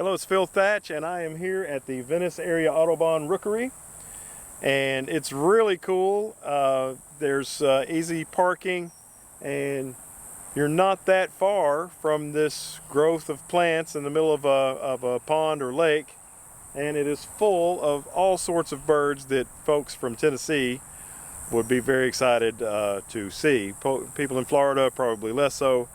Hello, it's Phil Thatch, and I am here at the Venice Area Audubon Rookery, and it's really cool. There's easy parking, and you're not that far from this growth of plants in the middle of a pond or lake, and it is full of all sorts of birds that folks from Tennessee would be very excited to see. People in Florida probably less so,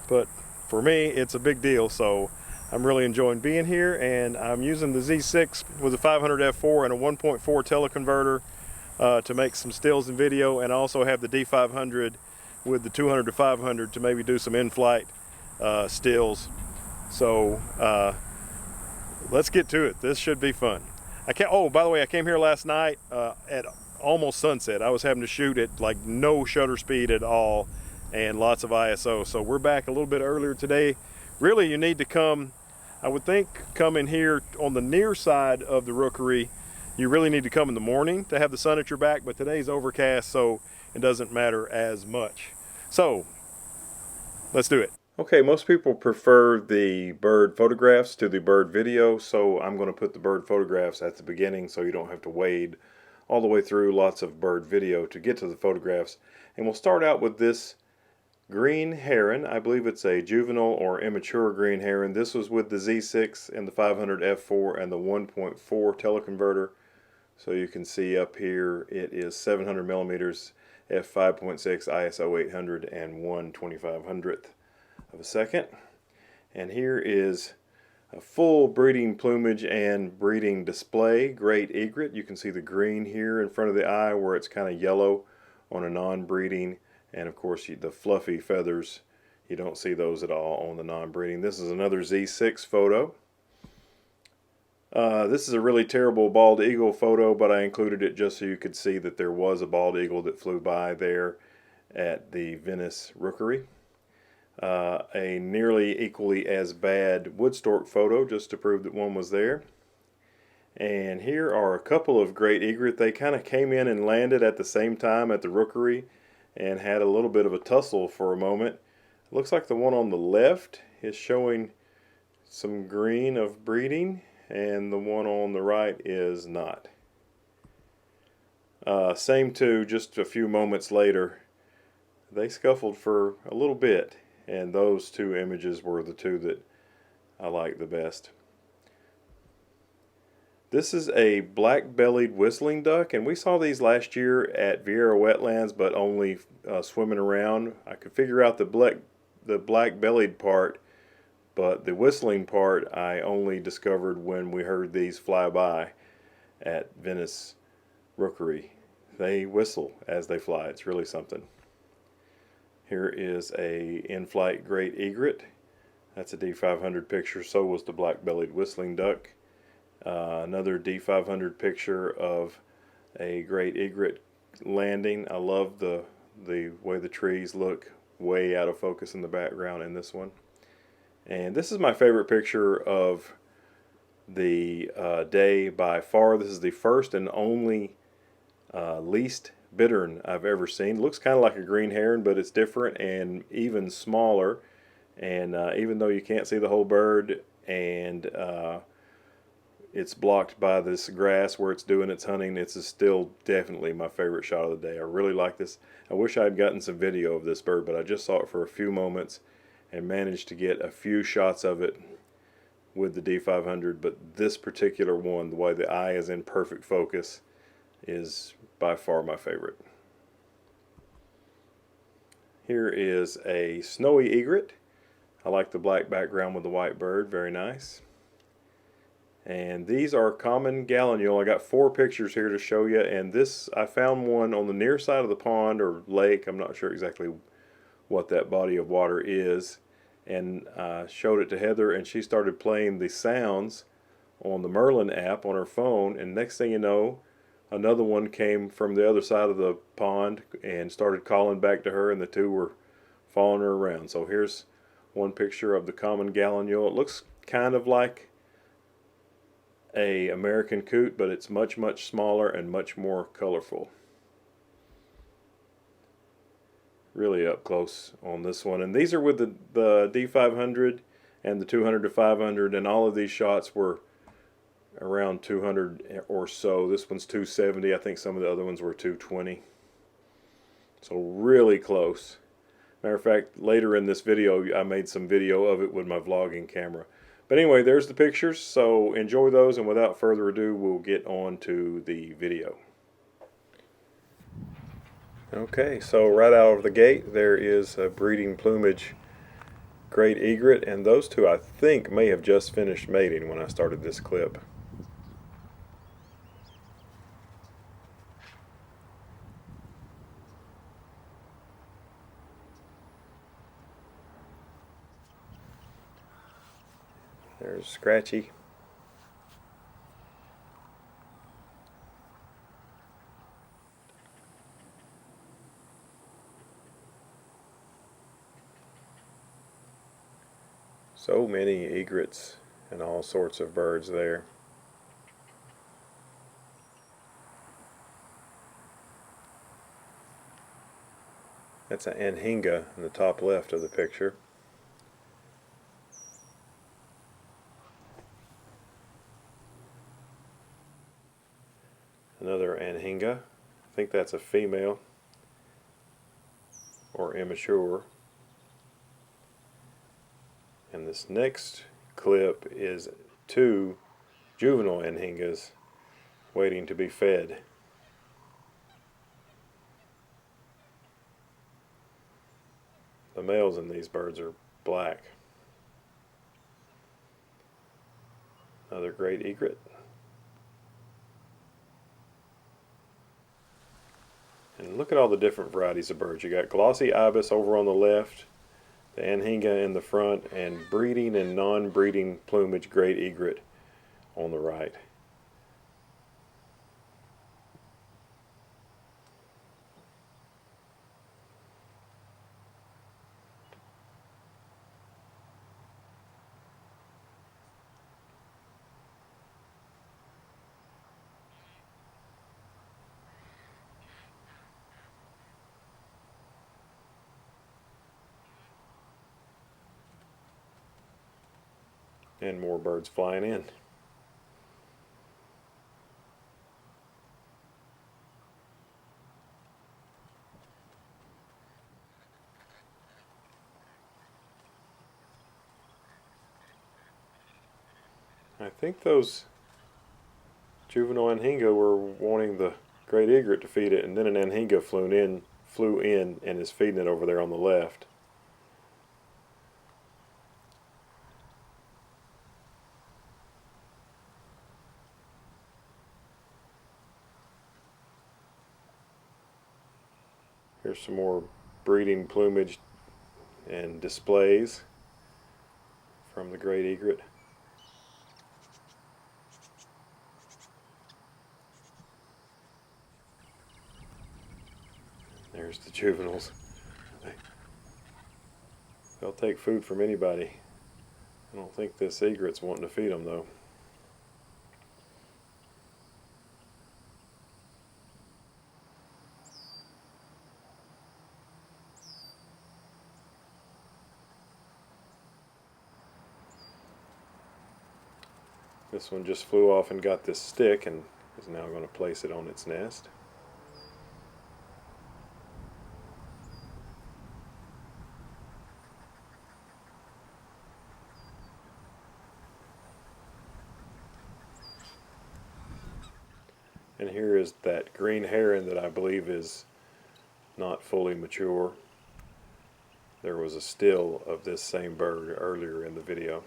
but for me it's a big deal. So I'm really enjoying being here, and I'm using the Z6 with a 500 f4 and a 1.4 teleconverter to make some stills and video, and I also have the D500 with the 200 to 500 to maybe do some in-flight stills. So let's get to it. This should be fun. Oh, by the way, I came here last night at almost sunset. I was having to shoot at like no shutter speed at all and lots of ISO. So we're back a little bit earlier today. Really, you need to come, I would think, come in here on the near side of the rookery. You really need to come in the morning to have the sun at your back, but today's overcast, so it doesn't matter as much. So let's do it. Okay, most people prefer the bird photographs to the bird video, so I'm going to put the bird photographs at the beginning so you don't have to wade all the way through lots of bird video to get to the photographs. And we'll start out with this green heron. I believe it's a juvenile or immature green heron. This was with the Z6 and the 500 f4 and the 1.4 teleconverter. So you can see up here it is 700 millimeters, f5.6, ISO 800, and 1/2500th of a second. And here is a full breeding plumage and breeding display great egret. You can see the green here in front of the eye where it's kind of yellow on a non-breeding, and of course the fluffy feathers, you don't see those at all on the non-breeding. This is another Z6 photo. This is a really terrible bald eagle photo, but I included it just so you could see that there was a bald eagle that flew by there at the Venice Rookery. A nearly equally as bad wood stork photo just to prove that one was there. And here are a couple of great egret. They kind of came in and landed at the same time at the rookery and had a little bit of a tussle for a moment. It looks like the one on the left is showing some green of breeding, and the one on the right is not. Same two, just a few moments later, they scuffled for a little bit, and those two images were the two that I like the best. This is a black-bellied whistling duck, and we saw these last year at Vieira wetlands, but only swimming around. I could figure out the black-bellied part, but the whistling part I only discovered when we heard these fly by at Venice Rookery. They whistle as they fly. It's really something. Here is a in-flight great egret. That's a D500 picture. So was the black-bellied whistling duck. Another D500 picture of a great egret landing. I love the way the trees look way out of focus in the background in this one. And this is my favorite picture of the day by far. This is the first and only least bittern I've ever seen. It looks kind of like a green heron, but it's different and even smaller. And even though you can't see the whole bird, and it's blocked by this grass where it's doing its hunting, it's still definitely my favorite shot of the day. I really like this. I wish I had gotten some video of this bird, but I just saw it for a few moments and managed to get a few shots of it with the D500, but this particular one, the way the eye is in perfect focus, is by far my favorite. Here is a snowy egret. I like the black background with the white bird, very nice. And these are common gallinule. I got 4 pictures here to show you, and this, I found one on the near side of the pond or lake. I'm not sure exactly what that body of water is, and showed it to Heather, and she started playing the sounds on the Merlin app on her phone, and next thing you know, another one came from the other side of the pond and started calling back to her, and the two were following her around. So here's one picture of the common gallinule. It looks kind of like a American coot, but it's much smaller and much more colorful. Really up close on this one, and these are with the D500 and the 200 to 500, and all of these shots were around 200 or so. This one's 270. I think some of the other ones were 220. So really close. Matter of fact, later in this video, I made some video of it with my vlogging camera. But anyway, there's the pictures. So enjoy those, and without further ado, we'll get on to the video. Okay, so right out of the gate, there is a breeding plumage great egret, and those two I think may have just finished mating when I started this clip. There's Scratchy. So many egrets and all sorts of birds there. That's an anhinga in the top left of the picture. Another anhinga. I think that's a female or immature. And this next clip is two juvenile anhingas waiting to be fed. The males in these birds are black. Another great egret. And look at all the different varieties of birds. You got glossy ibis over on the left, the anhinga in the front, and breeding and non-breeding plumage great egret on the right. And more birds flying in. I think those juvenile anhinga were wanting the great egret to feed it, and then an anhinga flew in and is feeding it over there on the left. Here's some more breeding plumage and displays from the great egret. There's the juveniles. They'll take food from anybody. I don't think this egret's wanting to feed them though. This one just flew off and got this stick and is now going to place it on its nest. And here is that green heron that I believe is not fully mature. There was a still of this same bird earlier in the video.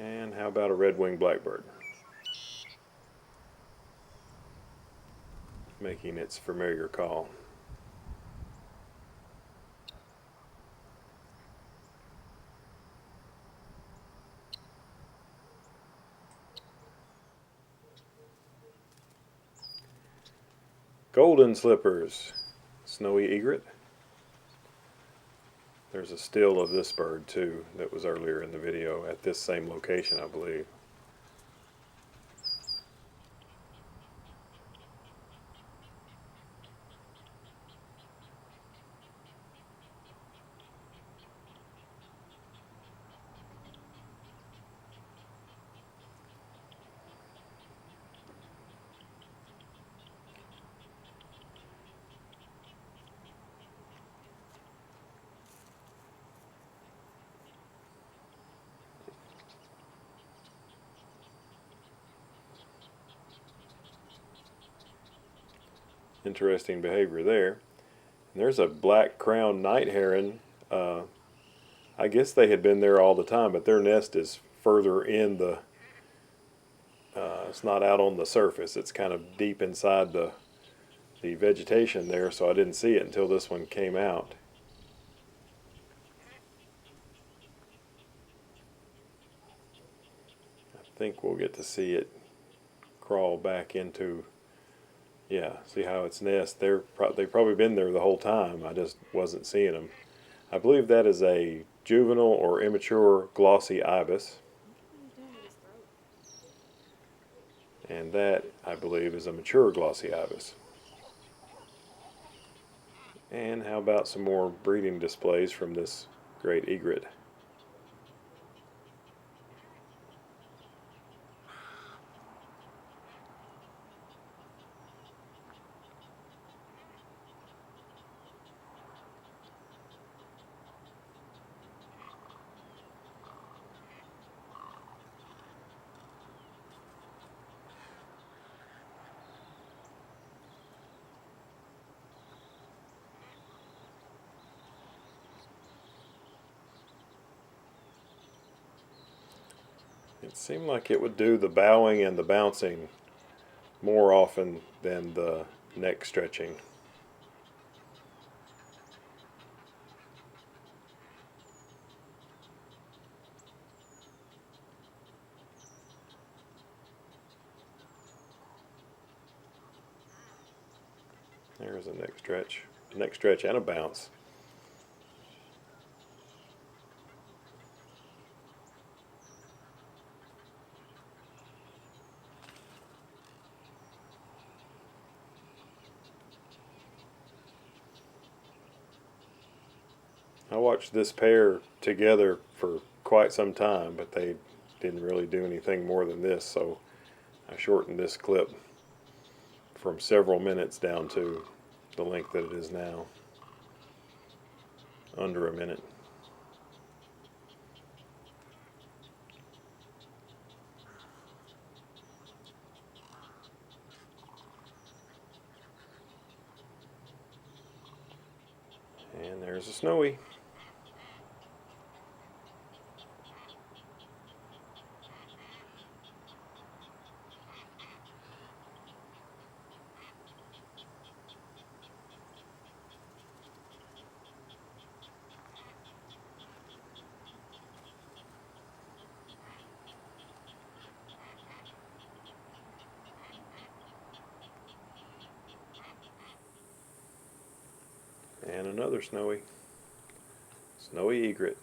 And how about a red-winged blackbird? Making its familiar call. Golden slippers, snowy egret. There's a still of this bird too that was earlier in the video at this same location, I believe. Interesting behavior there. And there's a black crowned night heron. I guess they had been there all the time, but their nest is further in the, it's not out on the surface. It's kind of deep inside the vegetation there, so I didn't see it until this one came out. I think we'll get to see it crawl back into, yeah, see how its nest, they've probably been there the whole time. I just wasn't seeing them. I believe that is a juvenile or immature glossy ibis. And that, I believe, is a mature glossy ibis. And how about some more breeding displays from this great egret? It seemed like it would do the bowing and the bouncing more often than the neck stretching. There's a neck stretch and a bounce. I watched this pair together for quite some time, but they didn't really do anything more than this, so I shortened this clip from several minutes down to the length that it is now, under a minute. And there's a snowy. And another snowy egret.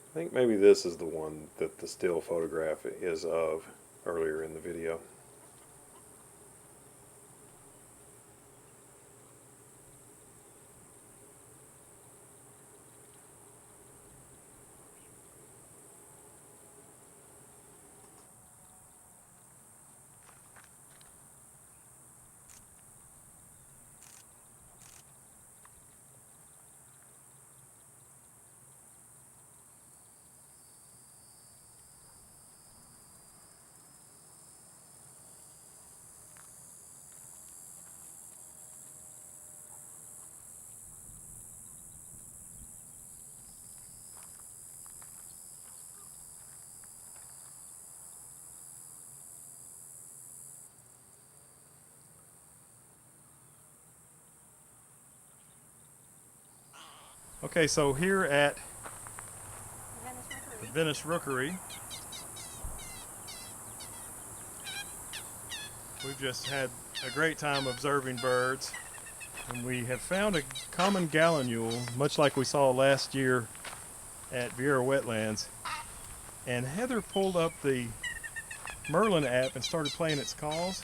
I think maybe this is the one that the still photograph is of earlier in the video. Okay, so here at Venice Rookery, we've just had a great time observing birds, and we have found a common gallinule, much like we saw last year at Vieira Wetlands. And Heather pulled up the Merlin app and started playing its calls,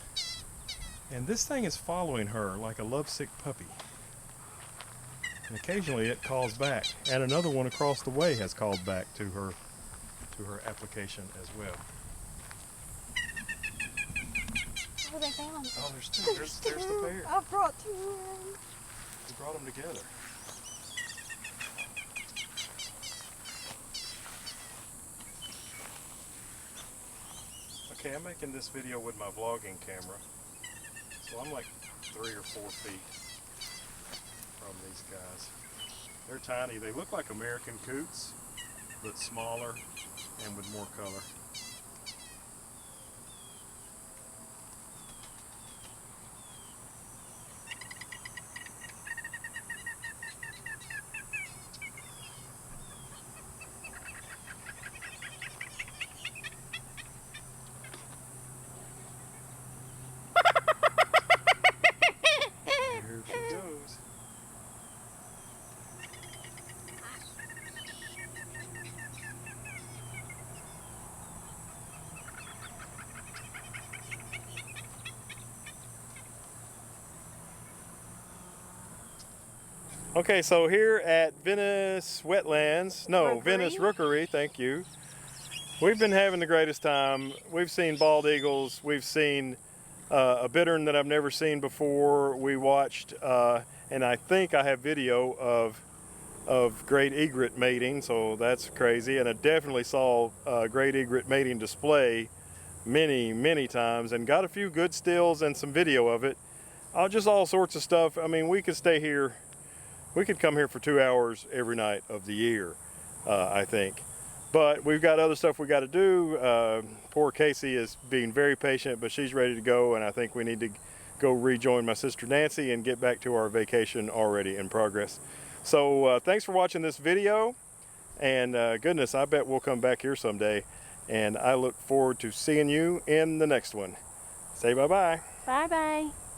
and this thing is following her like a lovesick puppy. And occasionally it calls back, and another one across the way has called back to her application as well. What have they found? Oh, there's two. There's the pair. I brought two in. We brought them together. Okay, I'm making this video with my vlogging camera, so I'm like 3 or 4 feet from these guys. They're tiny. They look like American coots, but smaller and with more color. Here she goes. Okay, so here at Venice Venice Rookery, thank you. We've been having the greatest time. We've seen bald eagles. We've seen a bittern that I've never seen before. We watched, and I think I have video of great egret mating, so that's crazy. And I definitely saw great egret mating display many times, and got a few good stills and some video of it. Just all sorts of stuff. I mean, we could stay here. We could come here for 2 hours every night of the year, I think. But we've got other stuff we got to do. Poor Casey is being very patient, but she's ready to go, and I think we need to go rejoin my sister Nancy and get back to our vacation already in progress. So thanks for watching this video, and goodness, I bet we'll come back here someday, and I look forward to seeing you in the next one. Say bye-bye. Bye-bye.